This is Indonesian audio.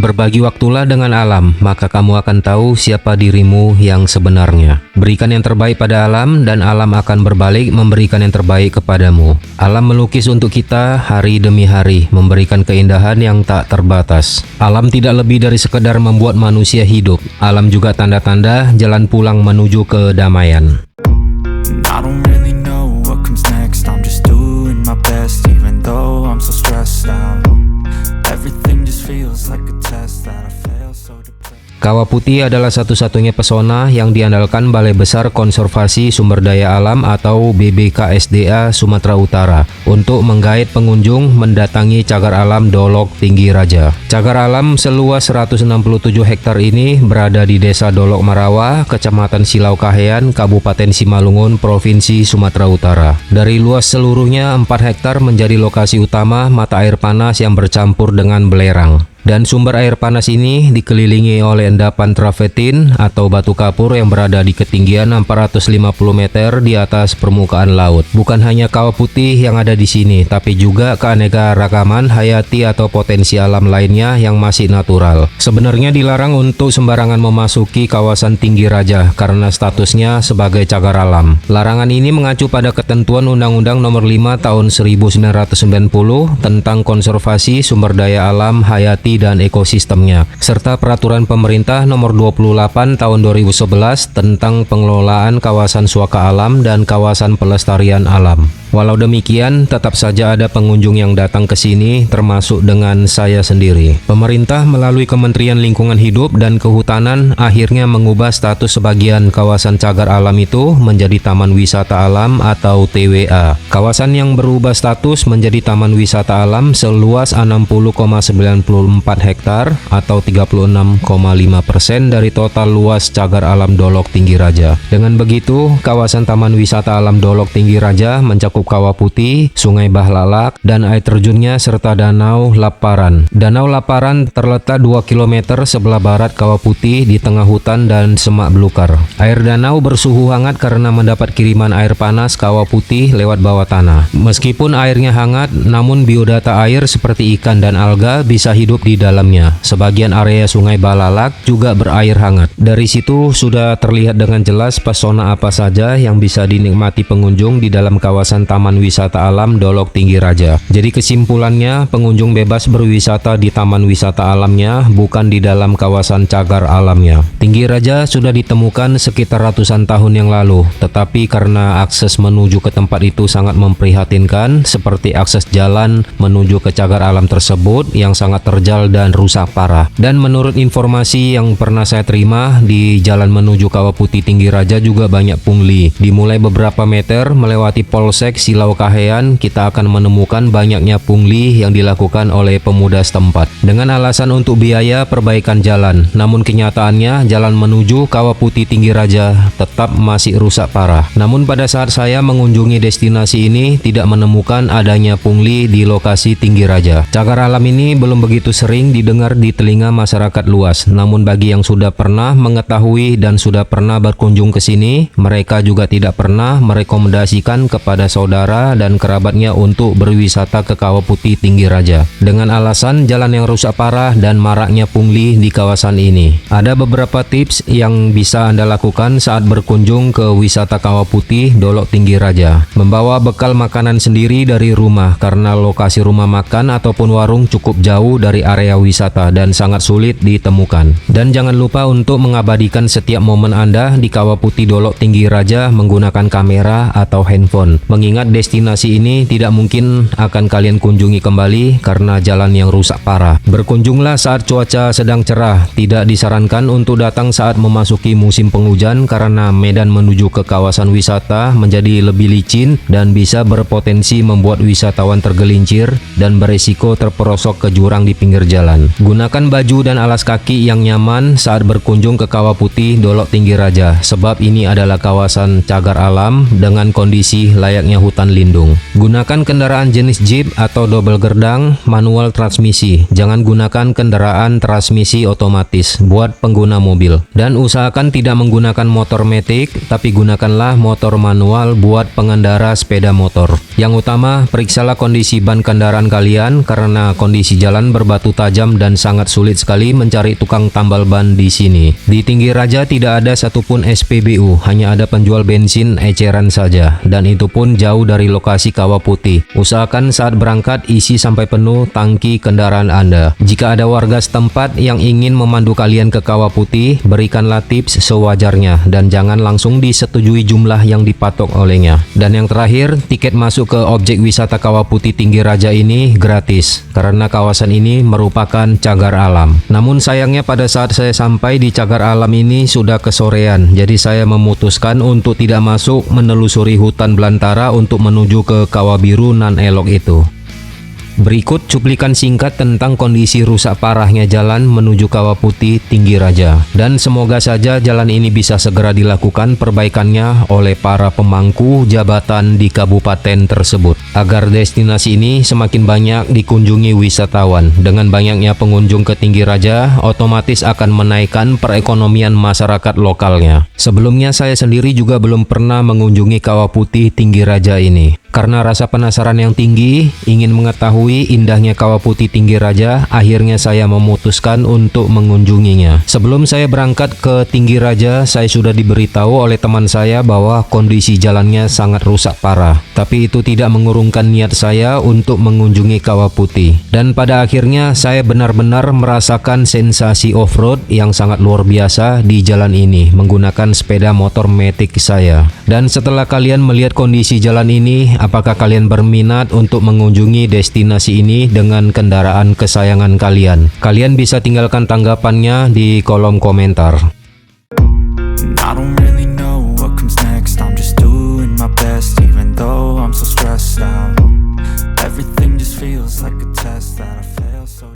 Berbagi waktulah dengan alam, maka kamu akan tahu siapa dirimu yang sebenarnya. Berikan yang terbaik pada alam, dan alam akan berbalik memberikan yang terbaik kepadamu. Alam melukis untuk kita hari demi hari, memberikan keindahan yang tak terbatas. Alam tidak lebih dari sekedar membuat manusia hidup. Alam juga tanda-tanda jalan pulang menuju kedamaian. I don't really know what comes next. I'm just doing my best, even though I'm so stressed out. Everything just feels like a test that I fail so depressed. Kawah Putih adalah satu-satunya pesona yang diandalkan Balai Besar Konservasi Sumber Daya Alam atau BBKSDA Sumatera Utara untuk menggait pengunjung mendatangi cagar alam Dolok Tinggi Raja. Cagar alam seluas 167 hektar ini berada di Desa Dolok Marawa, Kecamatan Silau Kahean, Kabupaten Simalungun, Provinsi Sumatera Utara. Dari luas seluruhnya 4 hektar menjadi lokasi utama mata air panas yang bercampur dengan belerang. Dan sumber air panas ini dikelilingi oleh endapan travertin atau batu kapur yang berada di ketinggian 450 meter di atas permukaan laut. Bukan hanya kawah putih yang ada di sini, tapi juga keanekaragaman hayati atau potensi alam lainnya yang masih natural. Sebenarnya dilarang untuk sembarangan memasuki kawasan Tinggi Raja karena statusnya sebagai cagar alam. Larangan ini mengacu pada ketentuan Undang-Undang Nomor 5 Tahun 1990 tentang konservasi sumber daya alam hayati dan ekosistemnya, serta Peraturan Pemerintah Nomor 28 Tahun 2011 tentang pengelolaan kawasan suaka alam dan kawasan pelestarian alam. Walau demikian, tetap saja ada pengunjung yang datang ke sini, termasuk dengan saya sendiri. Pemerintah melalui Kementerian Lingkungan Hidup dan Kehutanan akhirnya mengubah status sebagian kawasan cagar alam itu menjadi Taman Wisata Alam atau TWA. Kawasan yang berubah status menjadi Taman Wisata Alam seluas 60,94 hektar atau 36,5% dari total luas cagar alam Dolok Tinggi Raja. Dengan begitu, kawasan Taman Wisata Alam Dolok Tinggi Raja mencakup Kawah Putih, Sungai Bahlalak, dan air terjunnya serta Danau Laparan. Danau Laparan terletak 2 km sebelah barat Kawah Putih di tengah hutan dan semak belukar. Air danau bersuhu hangat karena mendapat kiriman air panas Kawah Putih lewat bawah tanah. Meskipun airnya hangat, namun biodata air seperti ikan dan alga bisa hidup di dalamnya. Sebagian area Sungai Bahlalak juga berair hangat. Dari situ sudah terlihat dengan jelas pesona apa saja yang bisa dinikmati pengunjung di dalam kawasan Taman Wisata Alam Dolok Tinggi Raja. Jadi kesimpulannya, pengunjung bebas berwisata di Taman Wisata Alamnya, bukan di dalam kawasan cagar alamnya. Tinggi Raja sudah ditemukan sekitar ratusan tahun yang lalu, tetapi karena akses menuju ke tempat itu sangat memprihatinkan, seperti akses jalan menuju ke cagar alam tersebut yang sangat terjal dan rusak parah. Dan menurut informasi yang pernah saya terima, di jalan menuju Kawah Putih Tinggi Raja juga banyak pungli. Dimulai beberapa meter melewati Polsek Silau Kahean, kita akan menemukan banyaknya pungli yang dilakukan oleh pemuda setempat dengan alasan untuk biaya perbaikan jalan. Namun kenyataannya jalan menuju Kawah Putih Tinggi Raja tetap masih rusak parah. Namun pada saat saya mengunjungi destinasi ini tidak menemukan adanya pungli di lokasi Tinggi Raja. Cagar alam ini belum begitu sering didengar di telinga masyarakat luas. Namun bagi yang sudah pernah mengetahui dan sudah pernah berkunjung ke sini, mereka juga tidak pernah merekomendasikan kepada saudara dan kerabatnya untuk berwisata ke Kawah Putih Tinggi Raja dengan alasan jalan yang rusak parah dan maraknya pungli di kawasan ini. Ada beberapa tips yang bisa Anda lakukan saat berkunjung ke wisata Kawah Putih Dolok Tinggi Raja. Membawa bekal makanan sendiri dari rumah karena lokasi rumah makan ataupun warung cukup jauh dari area wisata dan sangat sulit ditemukan. Dan jangan lupa untuk mengabadikan setiap momen Anda di Kawah Putih Dolok Tinggi Raja menggunakan kamera atau handphone. Mengingat destinasi ini tidak mungkin akan kalian kunjungi kembali karena jalan yang rusak parah. Berkunjunglah saat cuaca sedang cerah. Tidak disarankan untuk datang saat memasuki musim penghujan karena medan menuju ke kawasan wisata menjadi lebih licin dan bisa berpotensi membuat wisatawan tergelincir dan beresiko terperosok ke jurang di pinggir jalan. Gunakan baju dan alas kaki yang nyaman saat berkunjung ke Kawah Putih Dolok Tinggi Raja, sebab ini adalah kawasan cagar alam dengan kondisi layaknya hutan lindung. Gunakan kendaraan jenis Jeep atau double gerdang manual transmisi. Jangan gunakan kendaraan transmisi otomatis buat pengguna mobil. Dan usahakan tidak menggunakan motor matic, tapi gunakanlah motor manual buat pengendara sepeda motor. Yang utama, periksalah kondisi ban kendaraan kalian karena kondisi jalan berbatu tajam dan sangat sulit sekali mencari tukang tambal ban di sini. Di Tinggiraja tidak ada satupun SPBU, hanya ada penjual bensin eceran saja, dan itu pun jauh dari lokasi Kawah Putih. Usahakan saat berangkat isi sampai penuh tangki kendaraan Anda. Jika ada warga setempat yang ingin memandu kalian ke Kawah Putih, berikanlah tips sewajarnya dan jangan langsung disetujui jumlah yang dipatok olehnya. Dan yang terakhir, tiket masuk ke objek wisata Kawah Putih Tinggiraja ini gratis karena kawasan ini merupakan cagar alam. Namun sayangnya pada saat saya sampai di cagar alam ini sudah kesorean, jadi saya memutuskan untuk tidak masuk menelusuri hutan belantara untuk menuju ke Kawah Biru nan elok itu. Berikut cuplikan singkat tentang kondisi rusak parahnya jalan menuju Kawah Putih Tinggiraja. Dan semoga saja jalan ini bisa segera dilakukan perbaikannya oleh para pemangku jabatan di kabupaten tersebut, agar destinasi ini semakin banyak dikunjungi wisatawan. Dengan banyaknya pengunjung ke Tinggiraja, otomatis akan menaikkan perekonomian masyarakat lokalnya. Sebelumnya saya sendiri juga belum pernah mengunjungi Kawah Putih Tinggiraja ini. Karena rasa penasaran yang tinggi, ingin mengetahui indahnya Kawah Putih Tinggiraja, akhirnya saya memutuskan untuk mengunjunginya. Sebelum saya berangkat ke Tinggiraja, saya sudah diberitahu oleh teman saya bahwa kondisi jalannya sangat rusak parah. Tapi itu tidak mengurungkan niat saya untuk mengunjungi Kawah Putih. Dan pada akhirnya saya benar-benar merasakan sensasi off-road yang sangat luar biasa di jalan ini menggunakan sepeda motor matic saya. Dan setelah kalian melihat kondisi jalan ini, apakah kalian berminat untuk mengunjungi destinasi ini dengan kendaraan kesayangan kalian? Kalian bisa tinggalkan tanggapannya di kolom komentar. And I don't really